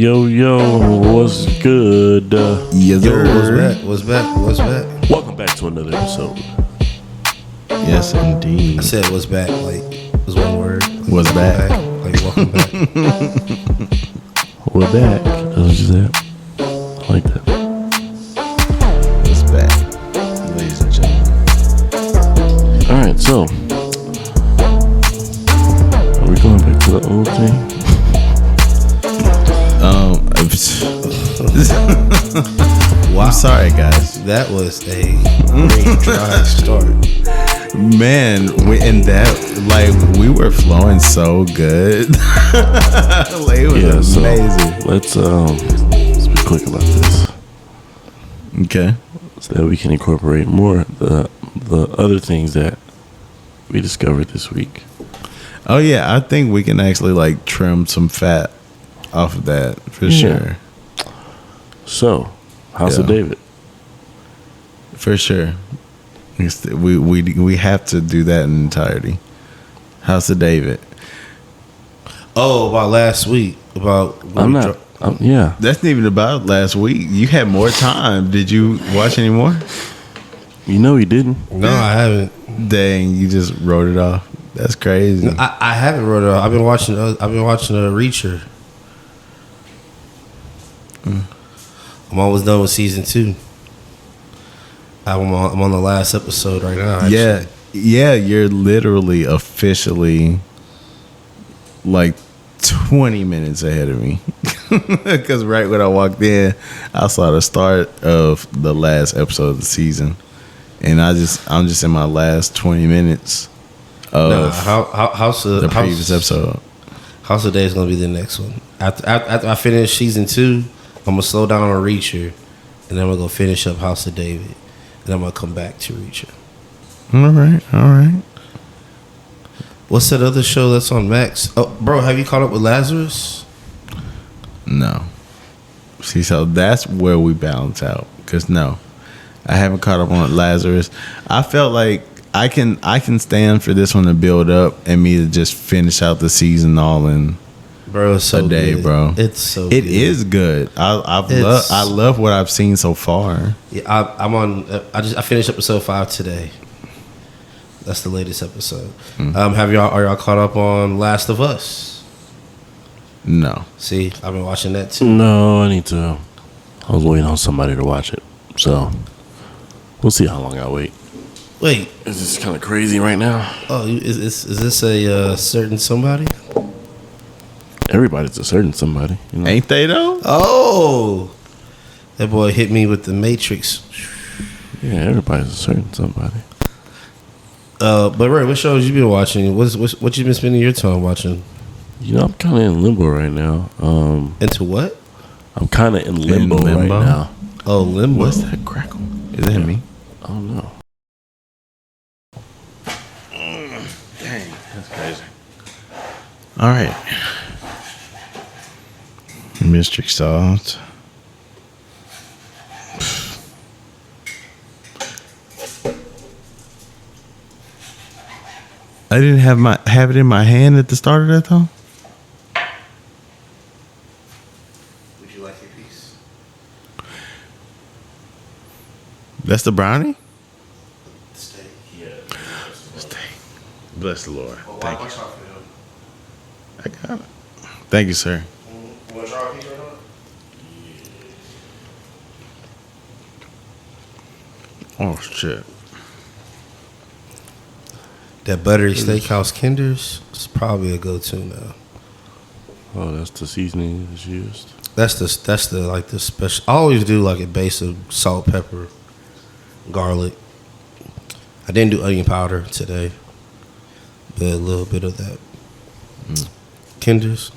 Yo, what's good? Yes, What's back? Welcome back to another episode. Yes, indeed. I said what's back, like, it was one word. Like, What's back? Like, welcome back. We're back. That's what you said. I like that. What's back, ladies and gentlemen? Alright, so are we going back to the old thing? Wow. I'm sorry, guys. That was a great dry start. Man, we were flowing so good. Like, it was amazing. Let's be quick about this. Okay. So that we can incorporate more the other things that we discovered this week. Oh yeah, I think we can actually like trim some fat off of that for sure. So, House of David. For sure. We have to do that in entirety. House of David. Oh, about last week. Yeah. That's not even about last week. You had more time. Did you watch any more? You know he didn't. No, I haven't. Dang, you just wrote it off. That's crazy. No, I haven't wrote it off. I've been watching Reacher. I'm almost done with season 2. I'm on the last episode right now. Actually. Yeah, you're literally officially like 20 minutes ahead of me. Because right when I walked in, I saw the start of the last episode of the season, and I'm just in my last 20 minutes of the previous episode. House of David is gonna be the next one. After I finish season 2, I'm gonna slow down on Reacher, and then I'm gonna go finish up House of David, and I'm gonna come back to Reacher. All right. What's that other show that's on Max? Oh, bro, have you caught up with Lazarus? No. See, so that's where we balance out. Cause no, I haven't caught up on Lazarus. I felt like I can stand for this one to build up and me to just finish out the season all in. Bro, it's so a day, good. bro. It's so It good. is good. I love what I've seen so far. Yeah, I'm on. I finished episode 5 today. That's the latest episode. Are y'all caught up on Last of Us? No. See, I've been watching that too. No, I was waiting on somebody to watch it. So we'll see how long I wait. Wait, Is this kind of crazy right now? oh, is this a certain somebody? Everybody's a certain somebody. You know? Ain't they though? Oh, that boy hit me with the Matrix. Yeah, everybody's a certain somebody. But Ray, what shows you been watching? What you been spending your time watching? You know, I'm kind of in limbo right now. Into what? I'm kind of in limbo right now. Oh, limbo. What's that crackle? Is that me? I don't know. Dang, that's crazy. All right. Mystery solved. I didn't have it in my hand at the start of that though. Would you like your piece? That's the brownie? Steak. Yeah. Steak. Bless the Lord. Well, Thank you. watch out for him. I got it. Thank you, sir. You want to try a piece or not? Oh shit. That buttery steakhouse Kinder's is probably a go-to now. Oh, that's the seasoning that's used. That's the like the special. I always do like a base of salt, pepper, garlic. I didn't do onion powder today, but a little bit of that. Kinder's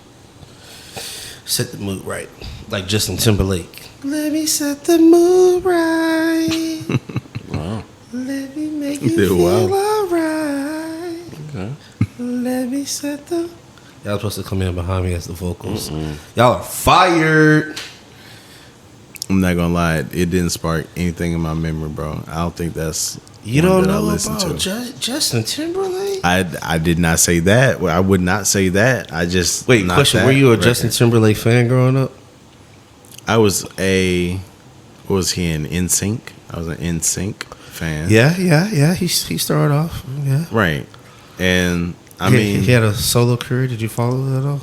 set the mood right, like Justin Timberlake. Let me set the mood right. Wow. Let me make you Yeah, feel wow. alright. Okay. Let me set the. Y'all supposed to come in behind me as the vocals. Y'all are fired. I'm not gonna lie, it didn't spark anything in my memory, bro. I don't think that's You one don't that I know listened about to. Justin Timberlake? I did not say that. Well, I would not say that. I just Wait, not question: that were you a record. Justin Timberlake fan growing up? I was a, what was he in? NSYNC. I was an NSYNC fan. Yeah. He started off. Yeah. Right. And I He- mean, he had a solo career. Did you follow that at all?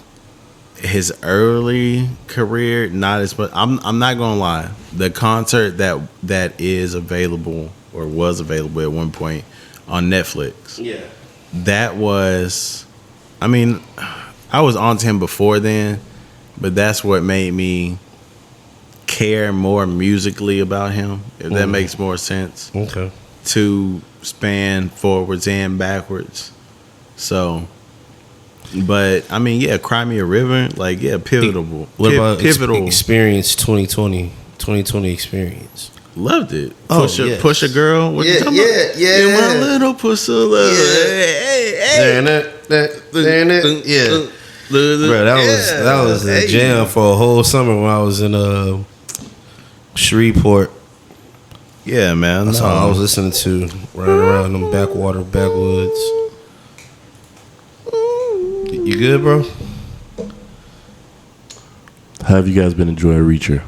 his early career, not as much. I'm not gonna lie. The concert that is available or was available at one point on Netflix. Yeah. That was, I mean, I was on to him before then, but that's what made me care more musically about him. If that makes more sense. Okay. To span forwards and backwards. So, but I mean, yeah, Cry Me a River, like, yeah, pivotal. What about pivotal? Experience 2020 experience? Loved it. Oh, Push a yes. push a girl. What you talking about? In my little push a love. Hey. Yeah. Bro, that was a jam for a whole summer when I was in Shreveport. Yeah, man. That's all I was listening to, running around them backwoods. You good, bro? How have you guys been enjoying Reacher?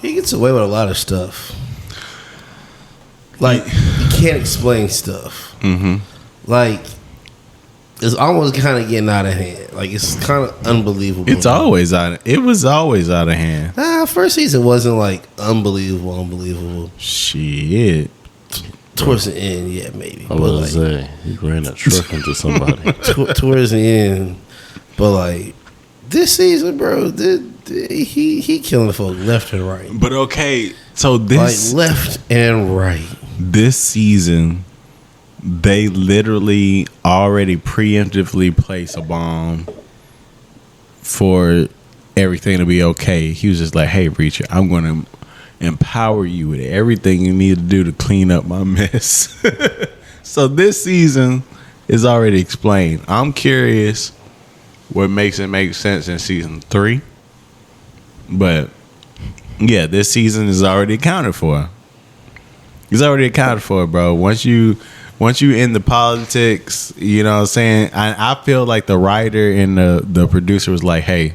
He gets away with a lot of stuff. Like, you can't explain stuff. Mm-hmm. Like, it's almost kind of getting out of hand. Like, it's kind of unbelievable. It was always out of hand. First season wasn't like unbelievable. Shit. Towards the end, yeah, maybe. I was gonna say he ran a truck into somebody. Towards the end, but like this season, bro, he killing folk left and right. But okay, so this like left and right. This season, they literally already preemptively placed a bomb for everything to be okay. He was just like, "Hey, Reacher, I'm going to empower you with everything you need to do to clean up my mess." So this season is already explained. I'm curious what makes it make sense in season 3. But yeah, this season is already accounted for. It's already accounted for, bro. Once you in the politics, you know what I'm saying? I feel like the writer and the producer was like, "Hey,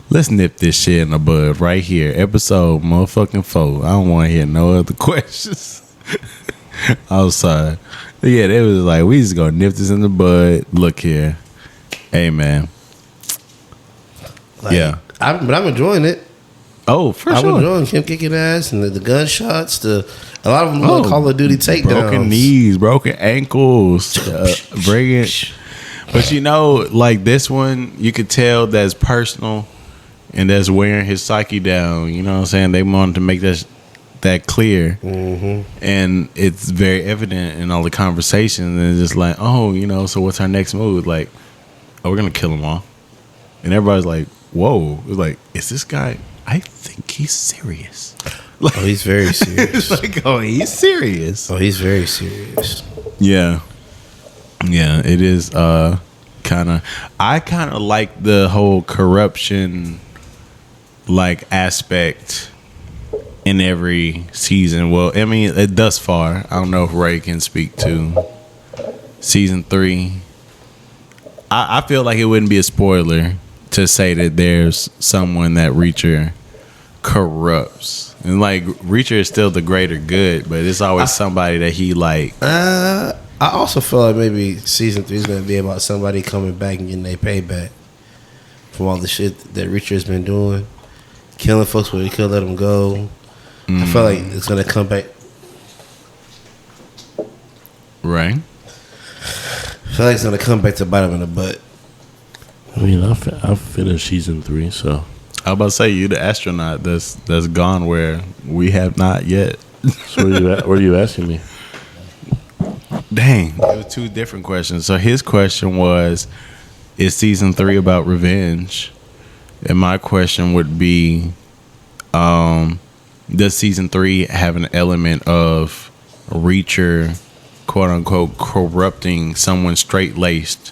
let's nip this shit in the bud right here. Episode motherfucking 4. I don't want to hear no other questions." I'm sorry. But yeah, they was like, "We just gonna nip this in the bud. Look here. Hey, man." Like, Yeah. but I'm enjoying it. Oh, for I'm sure. enjoying him kicking ass and the gunshots. A lot of them look Call of Duty takedowns. Broken knees, broken ankles, breaking. But you know, like this one, you could tell that's personal and that's wearing his psyche down. You know what I'm saying? They wanted to make that clear. Mm-hmm. And it's very evident in all the conversations. And it's just like, oh, you know, so what's our next move? Like, oh, we're going to kill them all. And everybody's like, whoa. It's like, is this guy, I think he's serious. Like, Oh, he's very serious. it's like, oh, he's serious. Oh, he's very serious. Yeah. Yeah, it is I kind of like the whole corruption like aspect in every season. Well, I mean, thus far, I don't know if Ray can speak to season 3. I feel like it wouldn't be a spoiler to say that there's someone that Reacher corrupts. And like Reacher is still the greater good, but it's always somebody that he like. I also feel like maybe season 3 is going to be about somebody coming back and getting their payback from all the shit that Richard's been doing, killing folks where he could let them go. I feel like it's going to come back. Right. I feel like it's going to come back to bite him in the butt. I mean, I've finished season 3, so I was about to say you the astronaut that's gone where we have not yet. so what are you asking me? Dang, it was 2 different questions. So his question was, is season 3 about revenge? And my question would be, does season 3 have an element of Reacher, quote unquote, corrupting someone straight laced?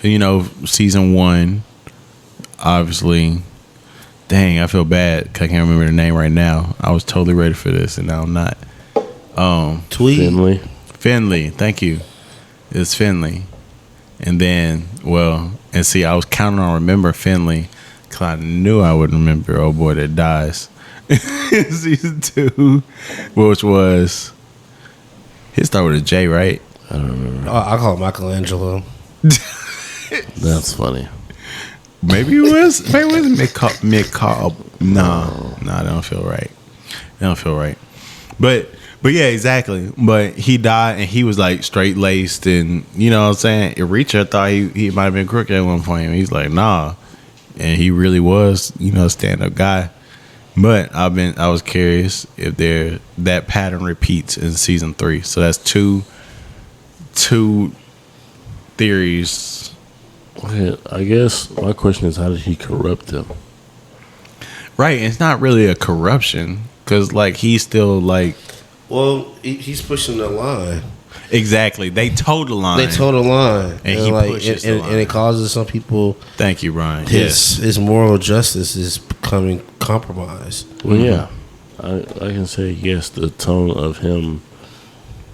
You know, season 1, obviously. Dang, I feel bad 'cause I can't remember the name right now. I was totally ready for this, and now I'm not. Tweed. Finley, thank you. It's Finley. And then, well, and see, I was counting on remember Finley Cause I knew I would remember old boy that dies in season 2, which was his start with a J, right? I don't remember. I call it Michelangelo. That's funny. Maybe it was. Maybe it was mid-call. No, that don't feel right. That don't feel right. But yeah, exactly. But he died, and he was like straight laced, and you know what I'm saying. Reacher thought he might have been crooked at one point. And he's like, nah, and he really was, you know, a stand up guy. But I was curious if that pattern repeats in season 3. So that's two theories. Okay, I guess my question is, how did he corrupt him? Right, it's not really a corruption because like he's still like. Well, he's pushing the line. Exactly, they toe the line. They toe the line, and he pushes the line. And it causes some people. Thank you, Brian. His moral justice is becoming compromised. Well, yeah, I can say yes. The tone of him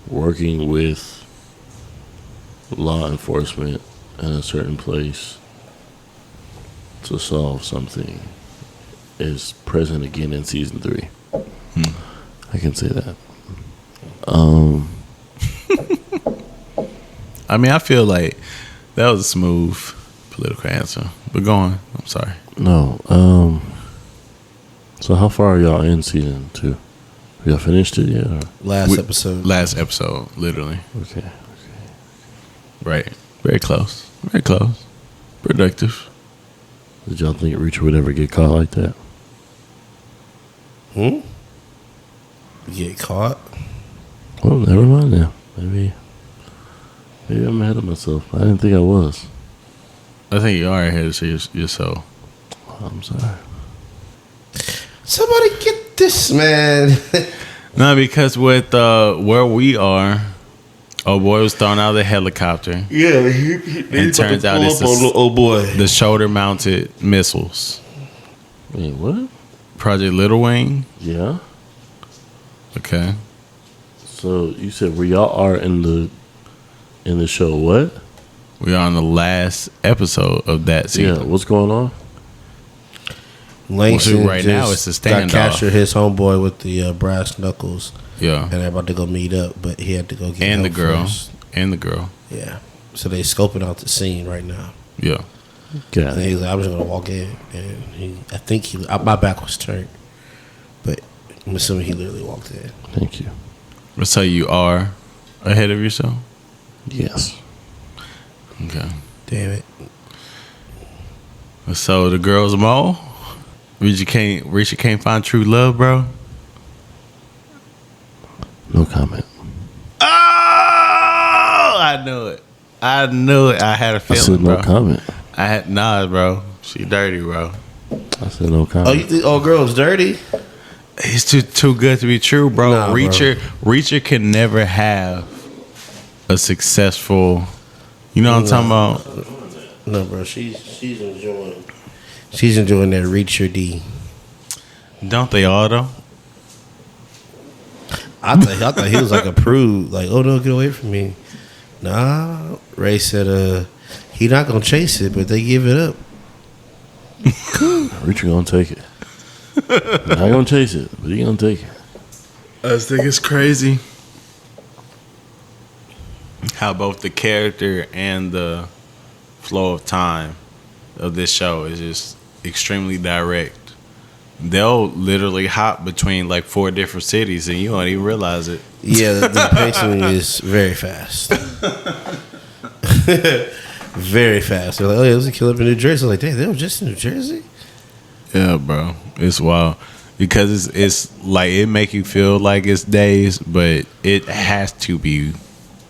working with law enforcement in a certain place to solve something is present again in season 3. I can say that. I mean, I feel like that was a smooth political answer. But go on. I'm sorry. No. So how far are y'all in season 2? Have y'all finished it yet? Or? Last episode, literally. Okay. Right. Very close. Very close. Productive. Did y'all think Reacher would ever get caught like that? Get caught? Well, never mind now. Maybe I'm ahead of myself. I didn't think I was. I think you are ahead of yourself. I'm sorry. Somebody get this man. No, because with where we are, oh boy was thrown out of the helicopter. Yeah, It turns out it's the shoulder-mounted missiles. Wait, what? Project Little Wing. Yeah. Okay. So you said where y'all are in the show? What? We are on the last episode of that season. Yeah. What's going on? Langston right now it's a got standoff. captured his homeboy with the brass knuckles. Yeah. And they're about to go meet up, but he had to go get And the help girl. first. And the girl. Yeah. So they scoping out the scene right now. Yeah. Got And it. he's like, I'm just gonna walk in, and I think my back was turned, but I'm assuming he literally walked in. Thank you. So you are ahead of yourself? Yes. Okay. Damn it. So the girl's a mole? Reacher can't find true love, bro? No comment. Oh, I knew it. I had a I feeling, said no bro. comment. Bro. She dirty, bro. I said no Oh, comment. you think girl's dirty? It's too good to be true, bro. Nah, Reacher can never have a successful. You know what I'm talking about? No, bro. She's enjoying. She's enjoying that Reacher D. Don't they all though? I thought he was like a prude. Like, oh no, get away from me. Nah, Ray said, he not gonna chase it, but they give it up. Richard gonna take it. Not gonna chase it, but he gonna take it. I just think it's crazy how both the character and the flow of time of this show is just extremely direct. They'll literally hop between like 4 different cities and you don't even realize it. Yeah, the pacing is very fast. Very fast. They're like, oh yeah, it was a kill up in New Jersey. I'm like, damn, they were just in New Jersey? Yeah, bro. It's wild. Because it's like it make you feel like it's days, but it has to be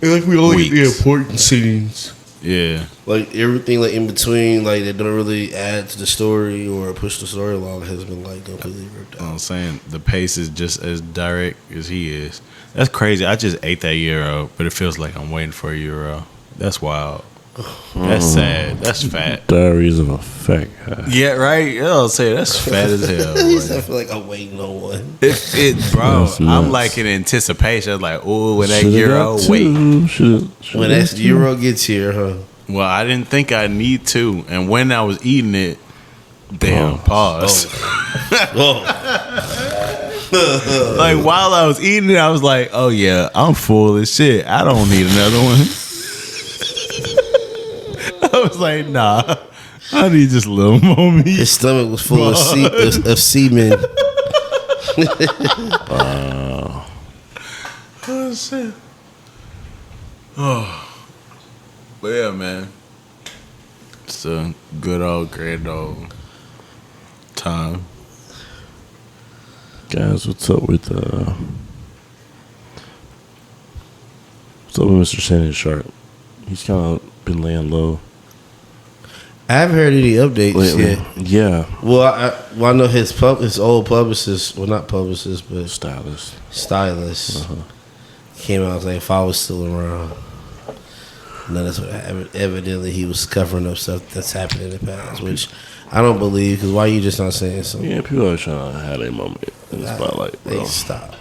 Like we only weeks. get the important scenes. Yeah. Like everything like in between, like that don't really add to the story or push the story along has been like completely ripped You know what out. I'm saying? The pace is just as direct as he is. That's crazy. I just ate that gyro, but it feels like I'm waiting for a gyro. That's wild. That's sad. That's fat. Diaries of a Fat Guy. Yeah, right? You know what I'm saying? That's fat as hell. He boy. said, I feel like I'm waiting on one. Bro, That's I'm nuts. like in anticipation. Like, ooh, when that Shoulda gyro, got wait. two. Shoulda When that got two. Euro gets here, huh? Well, I didn't think I need to. And when I was eating it, Damn, pause. Oh. Like while I was eating it, I was like, "Oh yeah, I'm full as shit. I don't need another one." I was like, "Nah, I need just a little more meat." His stomach was full of semen. Oh shit. Oh, but yeah, man, it's a good old grand old time. Guys, what's up with Mr. Shannon Sharp? He's kind of been laying low I haven't heard any updates lately. yet. Yeah, Well, I know his old publicist, well, not publicist, but stylist. stylist, came out saying if I was still around. And then that's what evidently he was covering up stuff that's happened in the past, which I don't believe. Because why you just not saying something? Yeah, people are trying to have a moment in the spotlight, They bro. stop.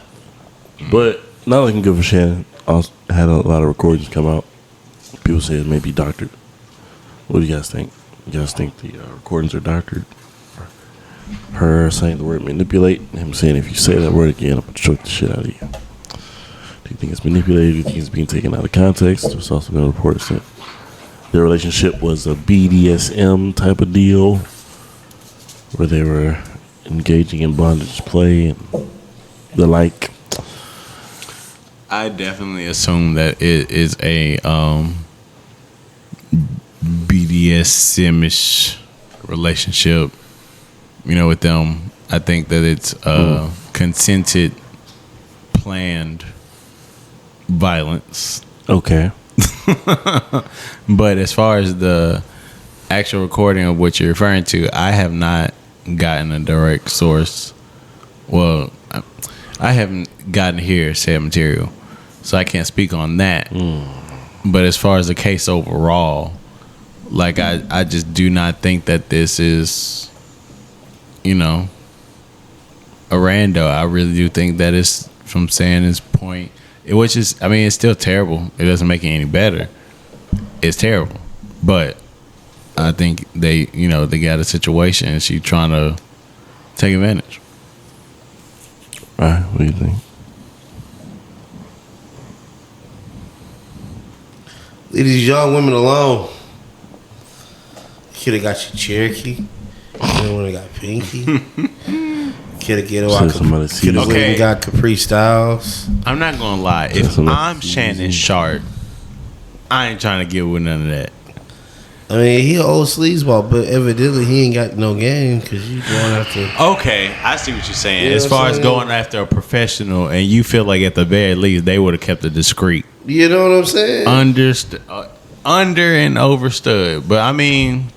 But not looking good for Shannon. Also had a lot of recordings come out. People say it may be doctored. What do you guys think? You guys think the recordings are doctored? Her saying the word manipulate, him saying if you say that word again, I'm gonna choke the shit out of you. Do you think it's manipulated? Do you think it's being taken out of context? There's also been reports that their relationship was a BDSM type of deal, where they were engaging in bondage play and the like. I definitely assume that it is a BDSM-ish relationship. You know, with them, I think that it's consented, planned violence. Okay. But as far as the actual recording of what you're referring to, I have not gotten a direct source. Well, I haven't gotten hearsay material, so I can't speak on that. But as far as the case overall, like I just do not think that this is, you know, a rando. I really do think that it's from Sanders' point, which is, I mean, it's still terrible. It doesn't make it any better. It's terrible, but I think they got a situation and she's trying to take advantage. Right, what do you think? Leave these young women alone. Could have got you Cherokee. Could have got Pinky. Could have get Said somebody see Could have this. Okay. even got Capri Styles. I'm not gonna lie. If That's enough. I'm Shannon Sharp, I ain't trying to get with none of that. I mean, he an old sleazeball, but evidently he ain't got no game because you going after. Okay, I see what you're saying. You know as what far I'm as saying? going after a professional, and you feel like at the very least they would have kept it discreet, You know what I'm saying? under and overstood. But I mean,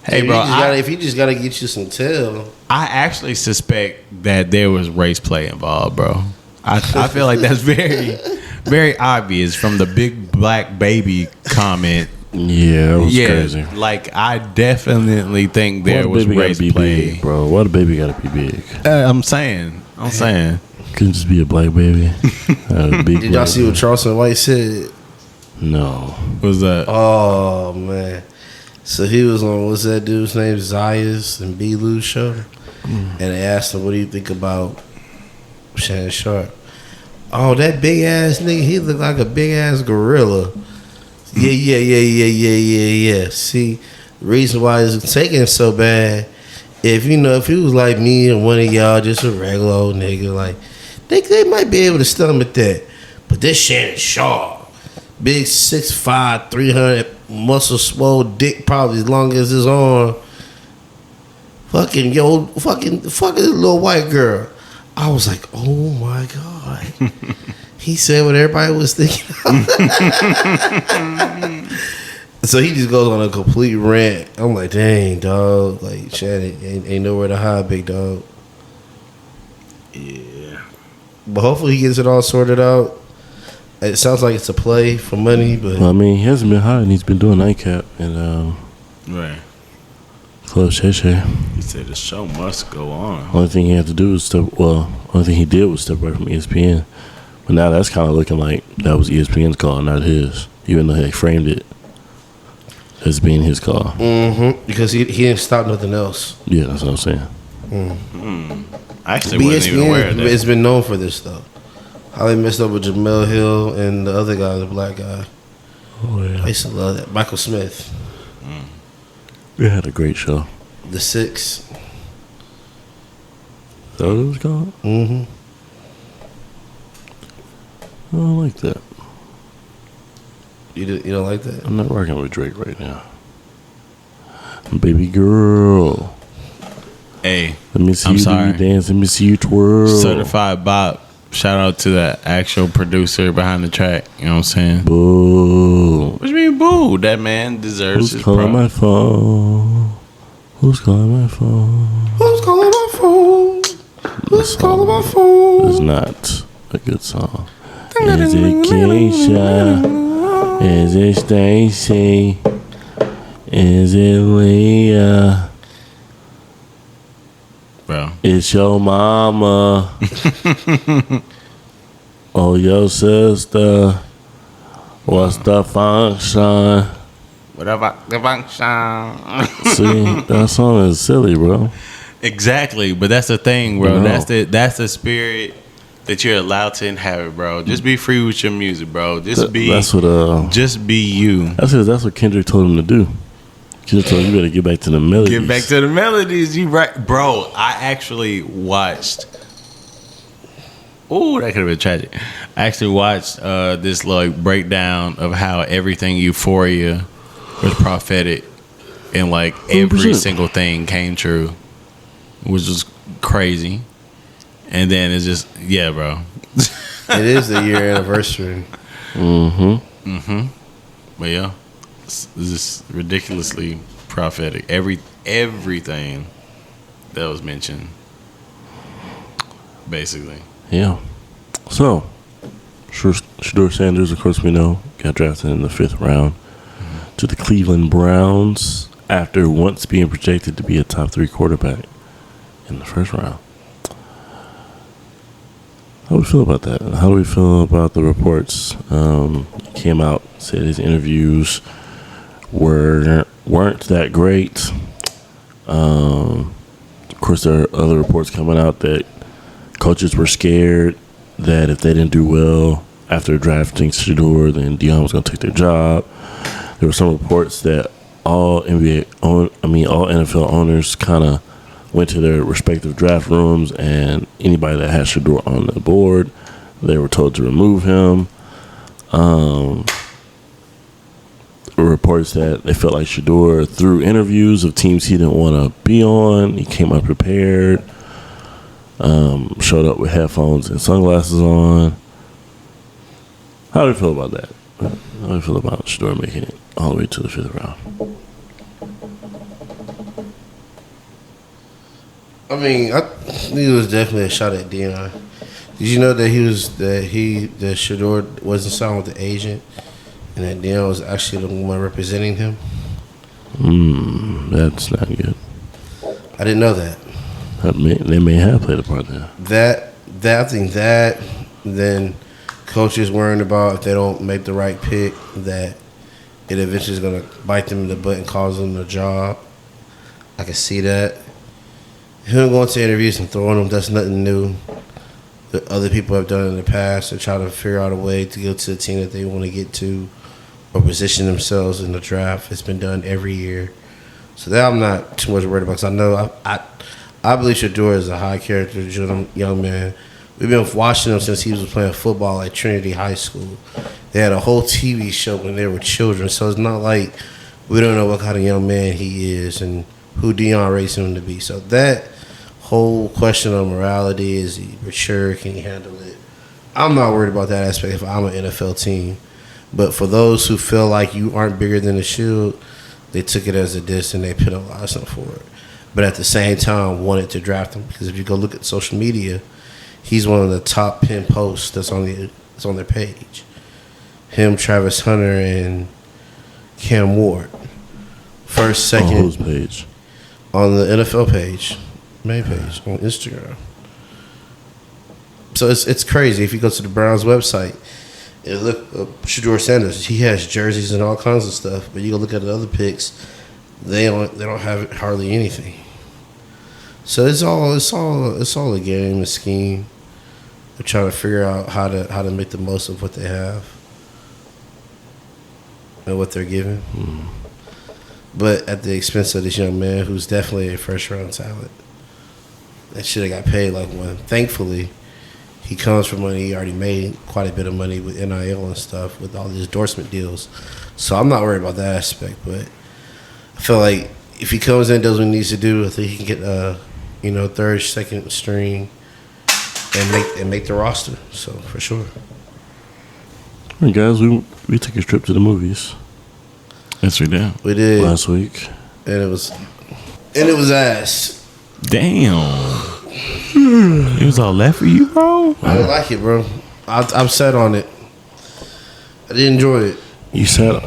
hey, bro, if he just gotta get you some tail. I actually suspect that there was race play involved, bro. I feel like that's very, very obvious from the big black baby comment. Yeah, that was crazy. Like I definitely think Why there the was baby race gotta be play. big, bro? Why the baby gotta be big? I'm saying. Couldn't just be a black baby. A big Did y'all black see what baby. Charleston White said? No. Was that? Oh man! So he was on what's that dude's name? Zayas and B. Lou's show, and they asked him, "What do you think about Shannon Sharp?" Oh, that big ass nigga, he looked like a big ass gorilla. Yeah. See, the reason why it's taking so bad, if he was like me and one of y'all, just a regular old nigga, like they might be able to stomach that. But this Shannon Sharp, big 6'5", 300, muscle swole dick, probably as long as his arm. Fucking little white girl. I was like, oh my God. He said what everybody was thinking. So he just goes on a complete rant. I'm like, dang, dog. Like, Shannon ain't nowhere to hide, big dog. Yeah. But hopefully he gets it all sorted out. It sounds like it's a play for money, but Well, I mean, he hasn't been hiding. He's been doing nightcap and Right. Club Shay Shay. He said the show must go on. Only thing he had to do was only thing he did was step away from ESPN. But now that's kind of looking like that was ESPN's call, not his. Even though they framed it as being his call. Because he didn't stop nothing else. Yeah, that's what I'm saying. I actually wasn't even aware of that. It's been known for this though. How they messed up with Jamel Hill and the other guy, the black guy. Oh yeah, I used to love that. Michael Smith. they had a great show. The Six. Is that what it was called? Mm-hmm. I don't like that. You don't like that? I'm not rocking with Drake right now. Baby girl, Hey, let me see I'm you sorry. do your dance. Let me see you twirl. Certified Bop. Shout out to the actual producer behind the track. You know what I'm saying? Boo. What you mean, boo? That man deserves Who's his calling my props. phone? Who's calling my phone? Who's calling my phone? Who's calling my phone? It's not a good song. Is it Keisha? Is it Stacy? Is it Leah? Bro. It's your mama. Oh, your sister. What's the function? What about the function? See, that song is silly, bro. Exactly, but that's the thing, bro. No. That's the spirit that you're allowed to inhabit, bro. Just be free with your music, bro. Just be That's what you. that's what Kendrick told him to do. Kendrick told him you better get back to the melodies. Get back to the melodies. You right, bro. I actually watched. Oh, that could have been tragic. I actually watched this like breakdown of how everything Euphoria was prophetic, and like every 100%. single thing came true, which was crazy. And then it's just bro. It is the year anniversary. But yeah, it's just ridiculously prophetic. Everything that was mentioned, basically. Yeah. So, Shador Sanders, of course, we know, got drafted in the 5th round to the Cleveland Browns after once being projected to be a top 3 quarterback in the 1st round. How do we feel about that? How do we feel about the reports? Came out, said his interviews weren't that great. Of course, there are other reports coming out that coaches were scared that if they didn't do well after drafting Shador, then Deion was going to take their job. There were some reports that all NFL owners kind of went to their respective draft rooms, and anybody that had Shador on the board, they were told to remove him. Reports that they felt like Shador, through interviews of teams he didn't want to be on, he came unprepared, showed up with headphones and sunglasses on. How do you feel about that? How do you feel about Shador making it all the way to the 5th round? I mean, I think it was definitely a shot at Deion. Did you know that Shador wasn't signed with the agent, and that Deion was actually the one representing him? That's not good. I didn't know that. They may have played a part there. I think that, then coaches worrying about if they don't make the right pick, that it eventually is going to bite them in the butt and cause them a job. I can see that. Him going to interviews and throwing them, that's nothing new. That other people have done in the past to try to figure out a way to go to the team that they want to get to or position themselves in the draft. It's been done every year. So that I'm not too much worried about, because I know I believe Shador is a high character young man. We've been watching him since he was playing football at Trinity High School. They had a whole TV show when they were children, so it's not like we don't know what kind of young man he is and who Deion raised him to be. So that whole question of morality, is he mature, can he handle it? I'm not worried about that aspect if I'm an NFL team. But for those who feel like you aren't bigger than the shield, they took it as a diss and they penalized him for it. But at the same time, wanted to draft him, because if you go look at social media, he's one of the top 10 posts that's on their page. Him, Travis Hunter, and Cam Ward. First, second. On whose page? On the NFL page, main page, on Instagram. So it's crazy. If you go to the Browns website, And look, Shador Sanders, he has jerseys and all kinds of stuff. But you go look at the other picks, they don't have hardly anything. So it's all a game, a scheme. They're trying to figure out how to make the most of what they have and what they're given. But at the expense of this young man who's definitely a first round talent. That should have got paid like one. Thankfully, he comes from money. He already made quite a bit of money with NIL and stuff with all these endorsement deals. So I'm not worried about that aspect. But I feel like if he comes in, does what he needs to do, I think he can get third, second string and make the roster. So for sure. All right, guys, we took a trip to the movies. Yes, we did. We did last week, and it was ass. Damn. It was all left for you, bro? I didn't like it, bro. I'm set on it. I didn't enjoy it. you said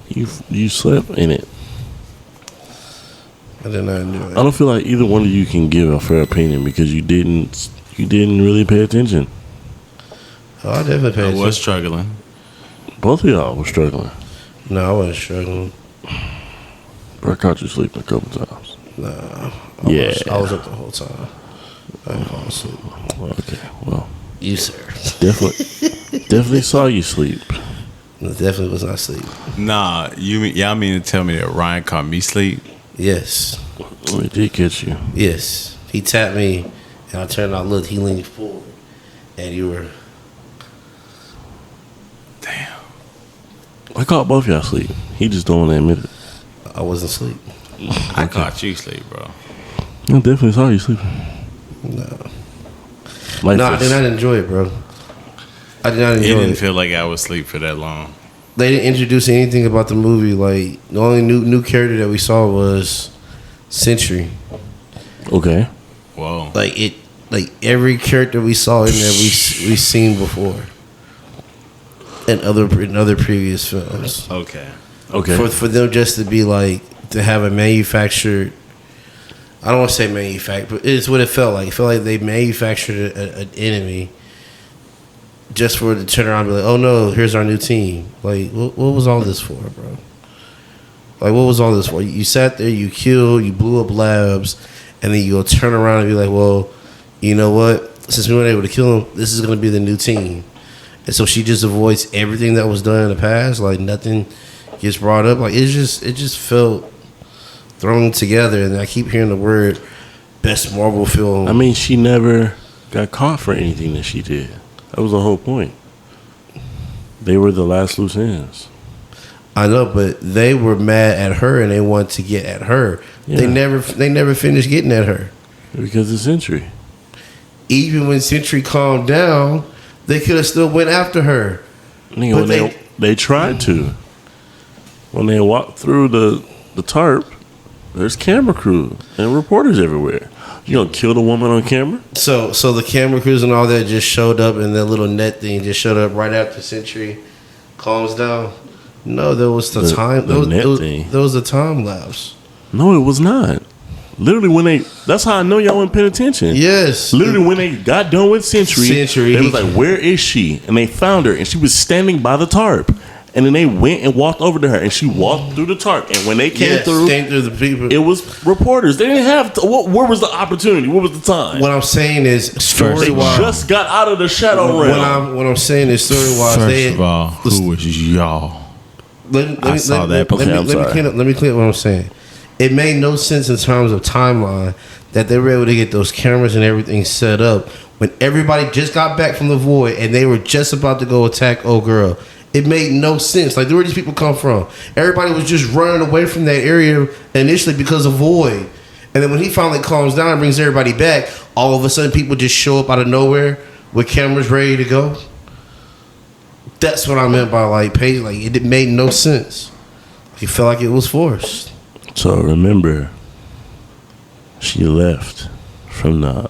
you slept in it. I did not enjoy I it. don't feel like either one of you can give a fair opinion because you didn't really pay attention. Oh, I definitely paid I attention. was struggling. Both of y'all were struggling. No, I wasn't struggling. Bro, I caught you sleeping a couple times. Nah. I was up the whole time. I didn't fall asleep. Okay, well, You, sir. definitely saw you sleep. Definitely was not asleep. Nah, y'all mean to tell me that Ryan caught me sleep? Yes. It did catch you. Yes. He tapped me, and I turned out, looked, he leaned forward, and you were... Damn. I caught both y'all sleep. He just don't want to admit it. I wasn't asleep. I caught you sleep, bro. I definitely saw you sleeping. No. Like No, I did not enjoy it, bro. I did not It enjoy didn't it. feel like I was asleep for that long. They didn't introduce anything about the movie. Like, the only new character that we saw was Sentry. Okay. Whoa. Like every character we saw in there, we seen before in other previous films. Okay. Okay. For them just to be like to have a manufactured, I don't want to say manufactured, but it's what it felt like. It felt like they manufactured an enemy just for it to turn around and be like, oh no, here's our new team. Like, what was all this for, bro? Like, what was all this for? You sat there, you killed, you blew up labs, and then you go turn around and be like, well, you know what? Since we weren't able to kill him, this is going to be the new team. And so she just avoids everything that was done in the past. Like, nothing gets brought up. Like, it just felt thrown together. And I keep hearing the word best Marvel film. I mean, she never got caught for anything that she did. That was the whole point. They were the last loose ends. I know, but they were mad at her and they wanted to get at her. Yeah. They never finished getting at her. Because it's Sentry. Even when Sentry calmed down, they could have still went after her. Nigga, when they tried to. When they walked through the tarp, there's camera crew and reporters everywhere. You gonna kill the woman on camera? So the camera crews and all that just showed up, and that little net thing just showed up right after Sentry calms down. No, there was the time. There was a time lapse. No, it was not. Literally, that's how I know y'all weren't paying attention. Yes. Literally, when they got done with Sentry, they was like, "Where is she?" And they found her, and she was standing by the tarp. And then they went and walked over to her, and she walked through the tarp. And when they came through the people. it was reporters. They didn't have where was the opportunity? What was the time? What I'm saying is, story They wise, just got out of the shadow realm. what I'm saying is, story wise, First of all, who was y'all? Let I saw that. Okay, I'm sorry. Let me clear up what I'm saying. It made no sense in terms of timeline that they were able to get those cameras and everything set up when everybody just got back from the void and they were just about to go attack old girl. It made no sense. Like, where did these people come from? Everybody was just running away from that area initially because of void. And then when he finally calms down and brings everybody back, all of a sudden people just show up out of nowhere with cameras ready to go. That's what I meant by it made no sense. It felt like it was forced. So remember, she left from the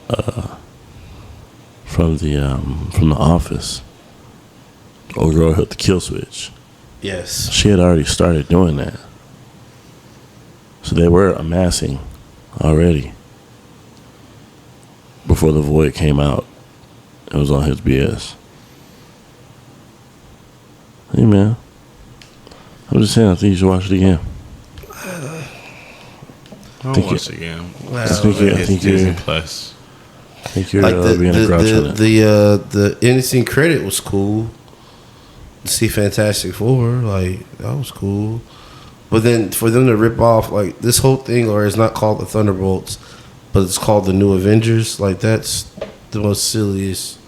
office. Old girl hit the kill switch. Yes. She had already started doing that. So they were amassing already before the void came out. It was on his BS. Hey man, I'm just saying. I think you should watch it again. I'll watch it again. Wow, I think It's Disney you're Plus. like being a grouch on it. the ending credit was cool. To see Fantastic Four, like that was cool. But then for them to rip off like this whole thing, or it's not called the Thunderbolts, but it's called the New Avengers. Like that's the most silliest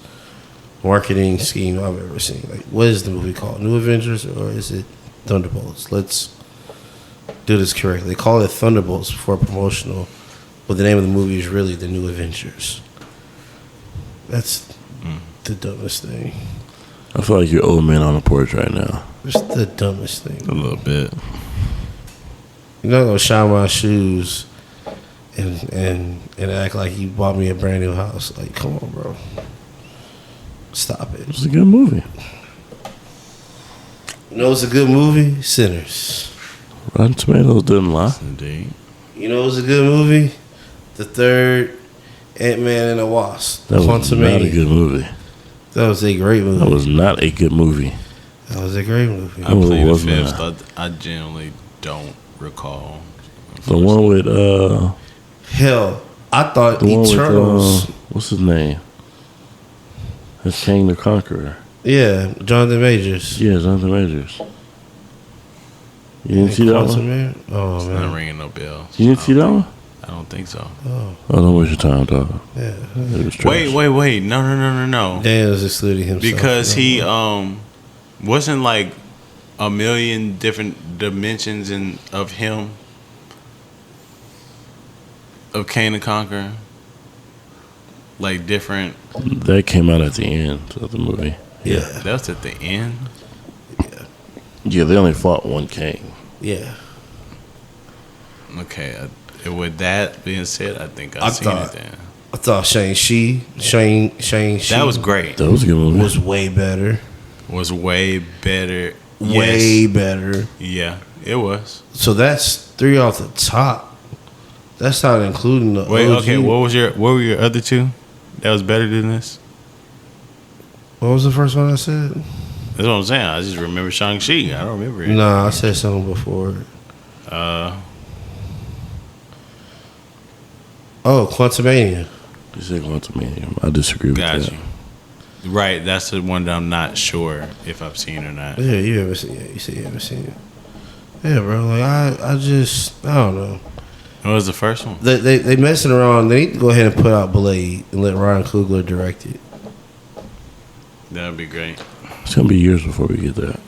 marketing scheme I've ever seen. Like, what is the movie called? New Avengers or is it Thunderbolts? Let's do this correctly. They call it Thunderbolts for promotional, but the name of the movie is really the New Avengers. That's the dumbest thing. I feel like you're old man on the porch right now. It's the dumbest thing. A little bit. You're not gonna shine my shoes and act like you bought me a brand new house. Like, come on, bro. Stop it. It's a good movie. You know it's a good movie? Sinners. Rotten Tomatoes didn't lie. Indeed. You know it's a good movie? The third Ant-Man and the Wasp. That was not a Quantumania. good movie. That was a great movie. That was not a good movie. That was a great movie. I Oh, it played the was fifth. not. I genuinely don't recall. The one with Hell, I thought the one Eternals. with what's his name? It's King the Conqueror. Yeah, Jonathan Majors. Yeah, Jonathan Majors. You didn't see that one? Quantumania? Oh, It's not man. ringing no bells. You didn't see that one? I don't think so. Oh, don't waste your time, dog. Yeah. It was trash. Wait. No. Daniel's excluding himself. Because No. he wasn't like a million different dimensions of him, of Cain the Conqueror, like different. That came out at the end of the movie. Yeah. That was at the end. Yeah, they only fought one king. Yeah. Okay. With that being said, I think I I've seen thought- it then. I thought Shang-Chi That was great. That was a good movie. was way better. Was way better. Way Yes. better. Yeah, it was. So that's 3 off the top. That's not including the Wait, OG. okay. What were your other two? That was better than this. What was the first one I said? That's what I'm saying. I just remember Shang-Chi. I don't remember it. Nah, I said something before. Oh, Quantumania. You said Quantumania. I disagree with Got that. you. Right, that's the one that I'm not sure if I've seen or not. Yeah, you haven't seen it. You said you haven't seen it. Yeah, bro. Like I don't know. What was the first one? They messing around. They need to go ahead and put out Blade and let Ryan Coogler direct it. That would be great. It's gonna be years before we get that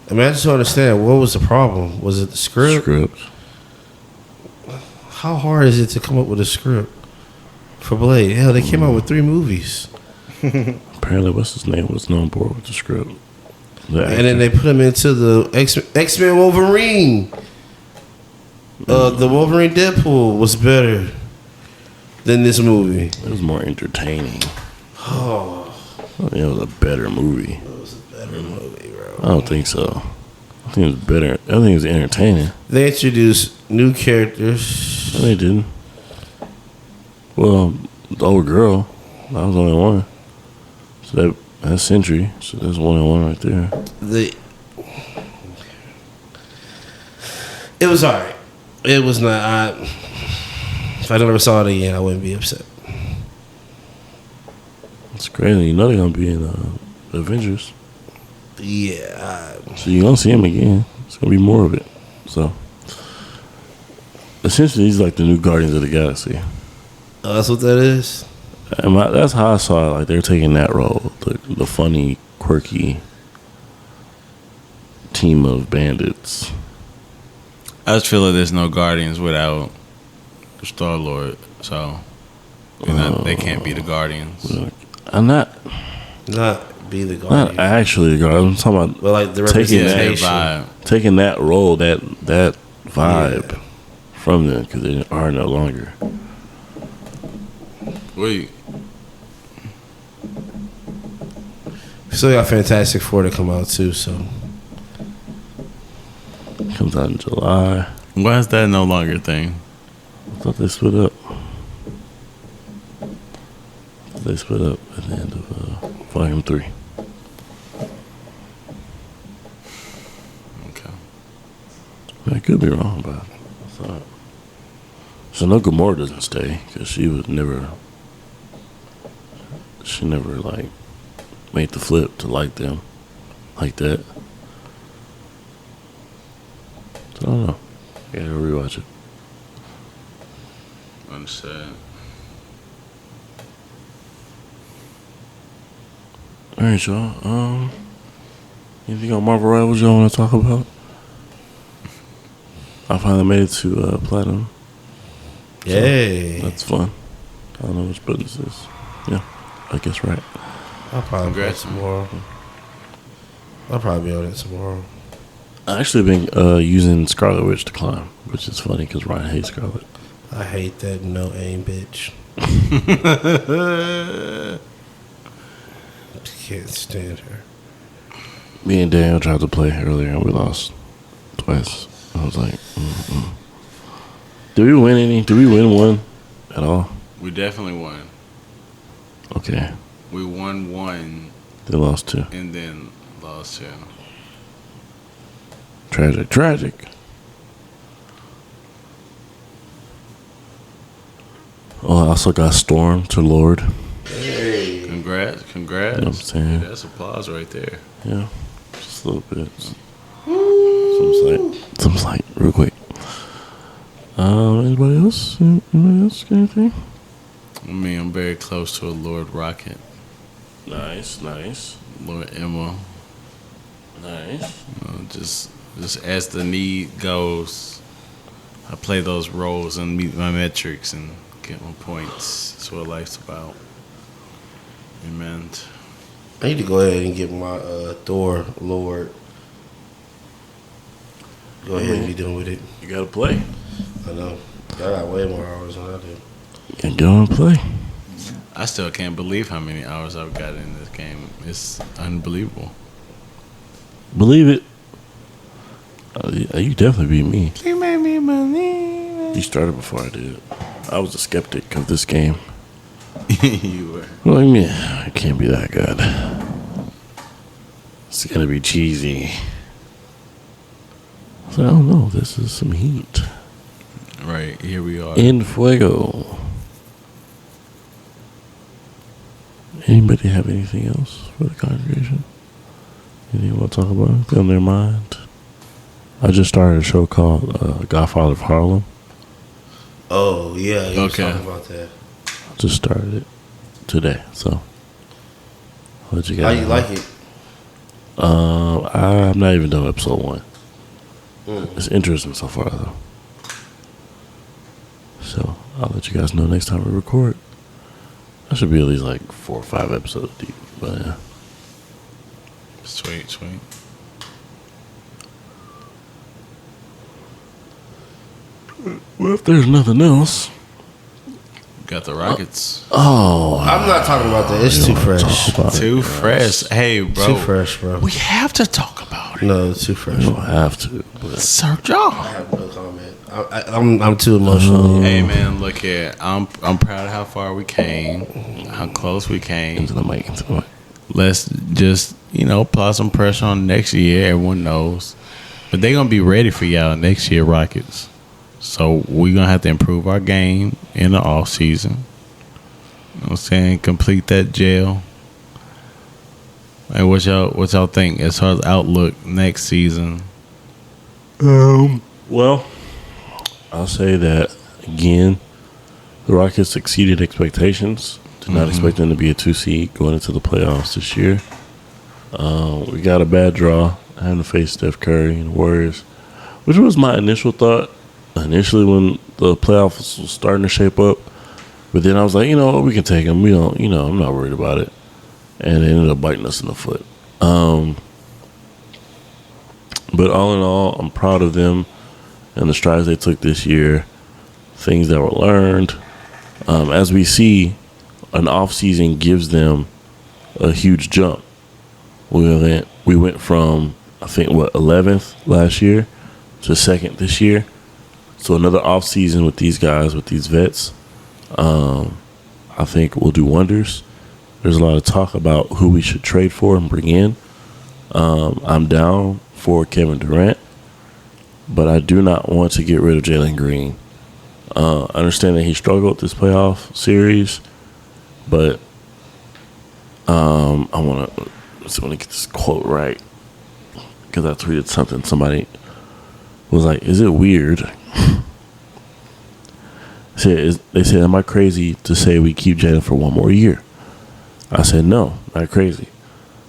I mean, I just don't understand. What was the problem? Was it the script? script. How hard is it to come up with a script for Blade? Hell, they came out with 3 movies. Apparently, what's his name was on board with the script. And then they put him into the X-Men Wolverine. The Wolverine Deadpool was better than this movie. it was more entertaining. Oh, I think it was a better movie. it was a better movie, bro. I don't think so. I think it was better. I think it was entertaining. They introduced new characters. No, they didn't. Well, the old girl, that was only one. So that's Sentry. So that's one right there. It was alright. It was not. If I never saw it again, I wouldn't be upset. It's crazy. You know they're gonna be in Avengers. Yeah. So you're gonna see him again. It's gonna be more of it. So essentially, he's like the new Guardians of the Galaxy. Oh, that's what that is? And that's how I saw it. Like they're taking that role, the funny, quirky team of bandits. I just feel like there's no Guardians without Star-Lord, so they can't be the Guardians. I'm not Not be the Guardian. actually the Guardians. I'm talking about But like the taking representation. vibe. taking that role, that vibe from them because they are no longer. Wait, Still got Fantastic Four to come out too, so. Comes out in July. why is that no longer a thing? I thought they split up. They split up at the end of Volume 3. I could be wrong, but I thought. So no, Gamora doesn't stay because she was never. She never like made the flip to like them like that. So I don't know. I gotta rewatch it. Understand. All right, y'all. Anything on Marvel Rivals y'all want to talk about? I finally made it to platinum. Yay. That's fun. I don't know which button this is. Yeah, I guess right. I'll probably play Congrats. tomorrow. I'll probably be on it tomorrow. I actually been using Scarlet Witch to climb, which is funny because Ryan hates Scarlet. I hate that no aim bitch. Can't stand her. Me and Daniel tried to play earlier and we lost twice. I was like, Did we win any? Did we win one at all? We definitely won. Okay. We won one They lost two. and then lost two. Tragic. Oh, I also got Storm to Lord. Congrats. You know what I'm saying? That's applause right there. Yeah. Just a little bit. Some slight, real quick. Anybody else? Anybody else got anything? I mean, I'm very close to a Lord Rocket, Nice. Lord Emma. Nice. Just as the need goes, I play those roles and meet my metrics and get my points. That's what life's about. Amen. I need to go ahead and get my Thor Lord. Go ahead and be done with it. You gotta play. I know. I got way more hours than I do. And go and play. I still can't believe how many hours I've got in this game. It's unbelievable. Believe it. You definitely beat me. You made me believe You started before I did. I was a skeptic of this game. it. You were. Like, man, it can't be that good. It's gonna be cheesy. So I don't know. This is some heat. Right, here we are. In fuego. Anybody have anything else for the congregation? Anything you want to talk about on their mind? I just started a show called Godfather of Harlem. Oh, yeah. You was Okay. talking about that. I just started it today, so I'll let you How guys you know. like it? I'm not even done episode 1. Mm. It's interesting so far, though. So I'll let you guys know next time we record. I should be at least like 4 or 5 episodes deep, but yeah. Sweet. Well, if there's nothing else, Got the Rockets. I'm not talking about that. It's too fresh. Too fresh. Hey, bro. Too fresh, bro. We have to talk about it. No, it's too fresh. You don't have to, but Sergio. I have no comment. I'm too emotional. Hey man, look here. I'm proud of how far we came, how close we came. into the mic. Let's just apply some pressure on next year. Everyone knows, but they're gonna be ready for y'all next year, Rockets. So we're gonna have to improve our game in the off season. You know what I'm saying? Complete that gel. And what y'all think as far as outlook next season? Well, I'll say that again. The Rockets exceeded expectations. Did not expect them to be a 2 seed going into the playoffs this year. We got a bad draw having to face Steph Curry and the Warriors, which was my initial thought. Initially, when the playoffs was starting to shape up, but then I was like, we can take them. We don't, I'm not worried about it. And it ended up biting us in the foot. But all in all, I'm proud of them and the strides they took this year, things that were learned. As we see, an off season gives them a huge jump. We went from, I think, 11th last year to 2nd this year. So another off season with these guys, with these vets, I think will do wonders. There's a lot of talk about who we should trade for and bring in. I'm down for Kevin Durant. but I do not want to get rid of Jalen Green. I understand that he struggled this playoff series, but I want to get this quote right because I tweeted something. Somebody was like, "Is it weird?" They said, "Am I crazy to say we keep Jalen for one more year?" I said, "No, not crazy."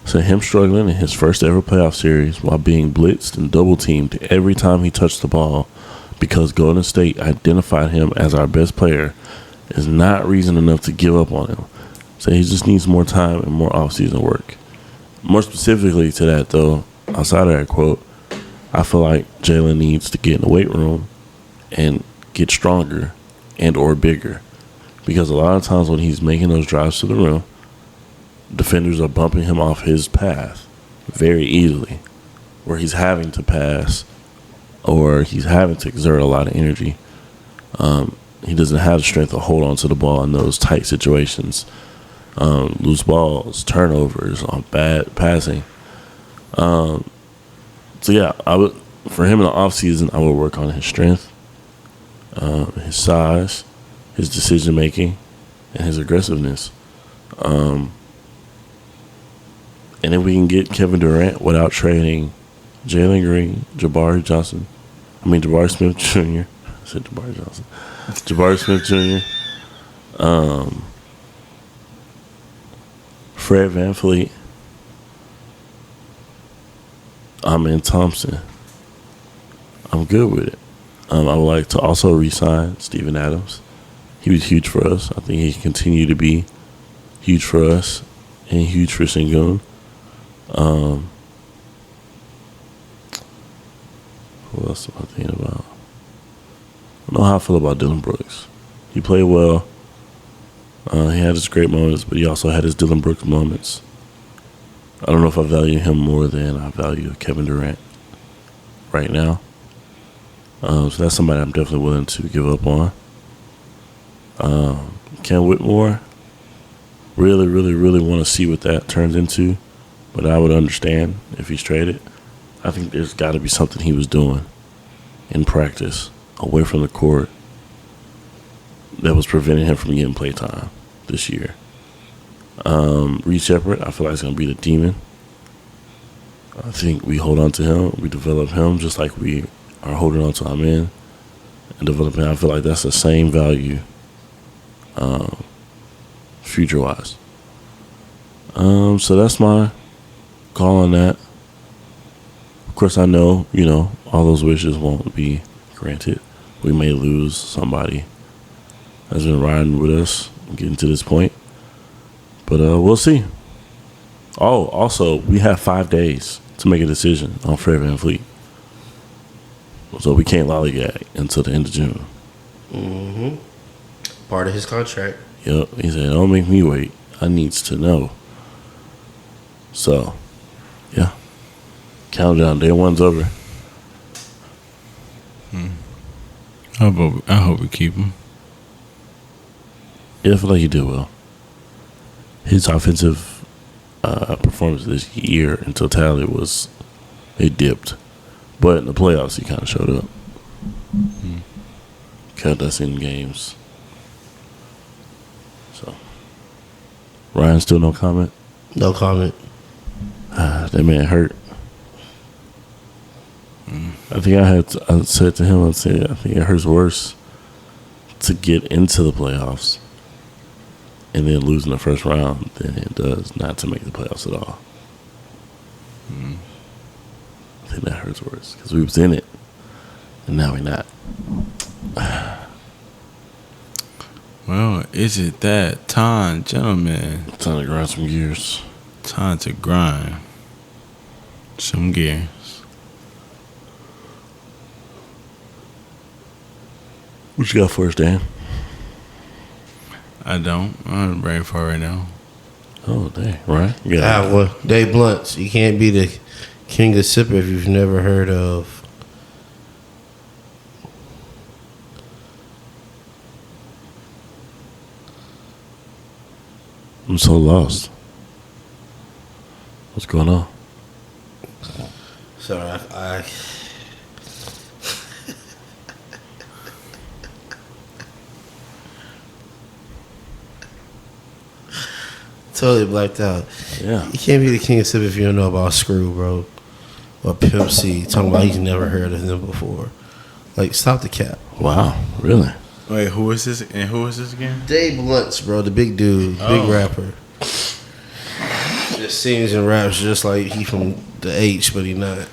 So him struggling in his first ever playoff series while being blitzed and double teamed every time he touched the ball because Golden State identified him as our best player is not reason enough to give up on him. So he just needs more time and more offseason work. More specifically to that, though, outside of that quote, I feel like Jalen needs to get in the weight room and get stronger and or bigger. Because a lot of times when he's making those drives to the rim, defenders are bumping him off his path very easily, where he's having to pass or he's having to exert a lot of energy. He doesn't have the strength to hold on to the ball in those tight situations. Loose balls, turnovers, on bad passing. So yeah, for him in the offseason, I would work on his strength, his size, his decision making, and his aggressiveness. And if we can get Kevin Durant without trading Jalen Green, Jabari Smith Jr. I said Jabari Johnson. Jabari Smith Jr. Fred VanVleet, Amen Thompson, I'm good with it. I would like to also re-sign Steven Adams. He was huge for us. I think he can continue to be huge for us and huge for Sengun. Who else am I thinking about? I don't know how I feel about Dylan Brooks. He played well. He had his great moments, but he also had his Dylan Brooks moments. I don't know if I value him more than I value Kevin Durant right now. So that's somebody I'm definitely willing to give up on. Ken Whitmore, really, really, really want to see what that turns into, but I would understand if he's traded. I think there's got to be something he was doing in practice away from the court that was preventing him from getting play time this year. Reed Shepard, I feel like it's going to be the demon. I think we hold on to him. We develop him just like we are holding on to our men and developing. I feel like that's the same value future-wise. So that's my call on that. Of course, I know, all those wishes won't be granted. We may lose somebody that's been riding with us getting to this point. But we'll see. Oh, also, we have 5 days to make a decision on Fred VanVleet. So we can't lollygag until the end of June. Mm-hmm. Part of his contract. Yep. He said, don't make me wait. I needs to know. So, yeah. Countdown. Day one's over. I hope we keep him. Yeah, I feel like he did well. His offensive performance this year in totality it dipped. But in the playoffs, he kind of showed up. Kept us in games. So, Ryan, still no comment? No comment. That man hurt. I think I said to him, I think it hurts worse to get into the playoffs and then lose in the first round than it does not to make the playoffs at all. I think that hurts worse because we was in it and now we're not. Well, is it that time, gentlemen? Time to grind some gears. Time to grind some gears. What you got for us, Dan? I don't. I'm ready for it right now. Oh, dang. Right? Yeah. Well, Dave Blunts. You can't be the king of sipper if you've never heard of. I'm so lost. What's going on? Sorry, Totally blacked out. Yeah. You can't be the king of sip if you don't know about Screw, bro. Or Pimp C. Talking about he's never heard of them before. Like, stop the cap. Wow. Really? Wait, who is this? And who is this again? Dave Blunts, bro, the big dude, big rapper. Just sings and raps just like he from the H, but he not.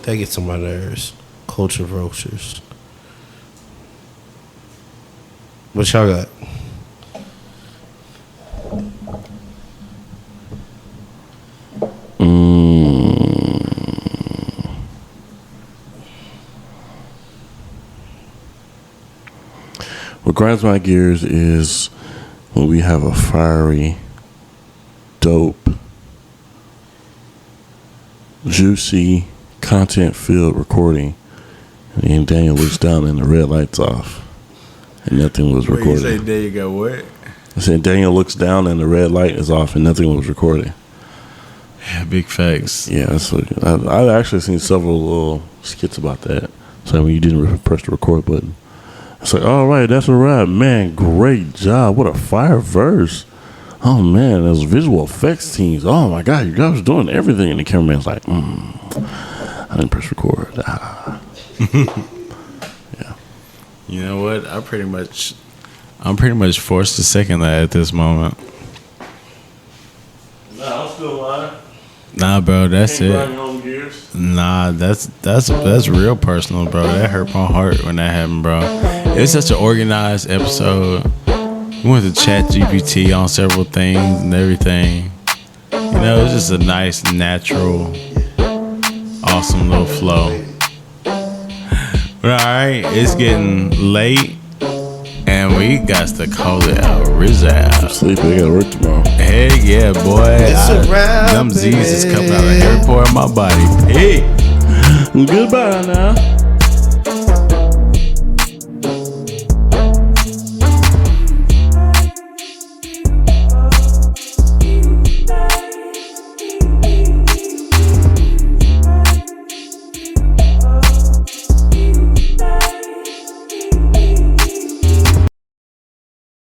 That gets on my nerves. Culture vultures. What y'all got? What grinds my gears is when we have a fiery, dope, juicy, content-filled recording, and then Daniel looks down and the red light's off, and nothing was Wait, you recorded. say there you go what? I said Daniel looks down and the red light is off, and nothing was recording. Yeah, big facts. Yeah, that's what, I've actually seen several little skits about that. So when you didn't press the record button, it's like, all right, that's a wrap, man. Great job. What a fire verse. Oh man, those visual effects teams. Oh my God, you guys are doing everything. And the cameraman's like, I didn't press record. Yeah. You know what? I'm pretty much forced to second that at this moment. Nah, I'm still lying. Nah, bro, that's Can't it. grind your own gears. Nah, that's real personal, bro. That hurt my heart when that happened, bro. It's such an organized episode. We went to chat GPT on several things and everything. You know, it was just a nice, natural, awesome little flow. But alright, it's getting late and we got to call it out. Rizal. Sleep, I gotta work tomorrow. Heck yeah, boy. Them Z's is coming out of every part of my body. Hey. Goodbye now.